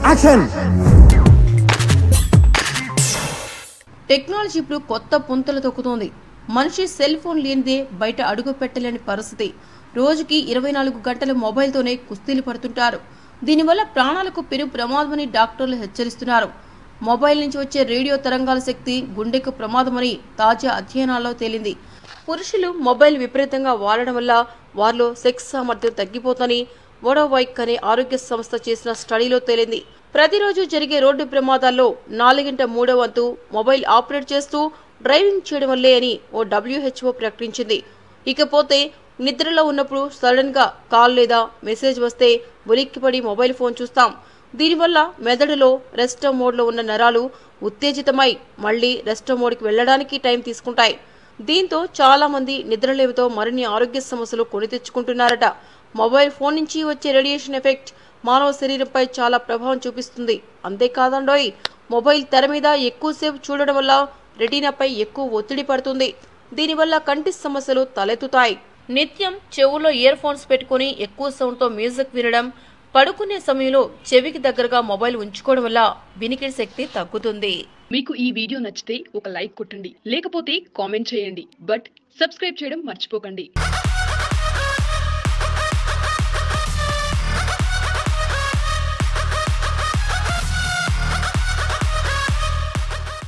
Action. Technology ఇప్పుడు కొత్త పుంతలు తొక్కుతోంది. మనిషి సెల్ ఫోన్ లేనిదే బయట అడుగు పెట్టలేని పరిస్థితి. రోజుకి 24 గంటలు మొబైల్తోనే కుస్తీలు పడుతుంటారు. దీనివల్ల ప్రాణాలకు పెను ప్రమాదమని డాక్టర్లు హెచ్చరిస్తున్నారు. మొబైల్ నుంచి వచ్చే రేడియో తరంగాల శక్తి గుండెకు ప్రమాదమని తాజా అధ్యయనాల్లో తేలింది. పురుషులు మొబైల్ విపరీతంగా వాడడం వల్ల వారిలో సెక్స్ సామర్థ్యం తగ్గిపోతుందని వోడోవైక్ అనే ఆరోగ్య సంస్థ చేసిన స్టడీలో తేలింది. ప్రతిరోజు జరిగే రోడ్డు ప్రమాదాల్లో 4/3 వంతు మొబైల్ ఆపరేట్ చేస్తూ డ్రైవింగ్ చేయడం వల్లే అని ఓ WHO ప్రకటించింది. ఇకపోతే నిద్రలో ఉన్నప్పుడు సడన్ గా కాల్ లేదా మెసేజ్ వస్తే ఉలిక్కిపడి మొబైల్ ఫోన్ చూస్తాం. దీనివల్ల మెదడులో రెస్ట్ మోడ్లో ఉన్న నరాలు ఉత్తేజితమై మళ్లీ రెస్ట్ మోడ్కి వెళ్లడానికి టైం తీసుకుంటాయి. దీంతో చాలా మంది నిద్రలేమితో మరిన్ని ఆరోగ్య సమస్యలు కొని తెచ్చుకుంటున్నారట. మొబైల్ ఫోన్ నుంచి వచ్చే రేడియేషన్ ఎఫెక్ట్ మానవ శరీరంపై చాలా ప్రభావం చూపిస్తుంది. అంతేకాదండోయ్, మొబైల్ తెర మీద ఎక్కువసేపు చూడడం వల్ల రెటీనాపై ఎక్కువ ఒత్తిడి పడుతుంది. దీనివల్ల కంటి సమస్యలు తలెత్తుతాయి. నిత్యం చెవులో ఇయర్ ఫోన్స్ పెట్టుకుని ఎక్కువ సౌండ్తో మ్యూజిక్ వినడం, పడుకునే సమయంలో చెవికి దగ్గరగా మొబైల్ ఉంచుకోవడం వల్ల వినికిడి శక్తి తగ్గుతుంది. మీకు ఈ వీడియో నచ్చితే ఒక లైక్ కొట్టండి, లేకపోతే కామెంట్ చేయండి. బట్ సబ్స్క్రైబ్ చేయడం మర్చిపోకండి.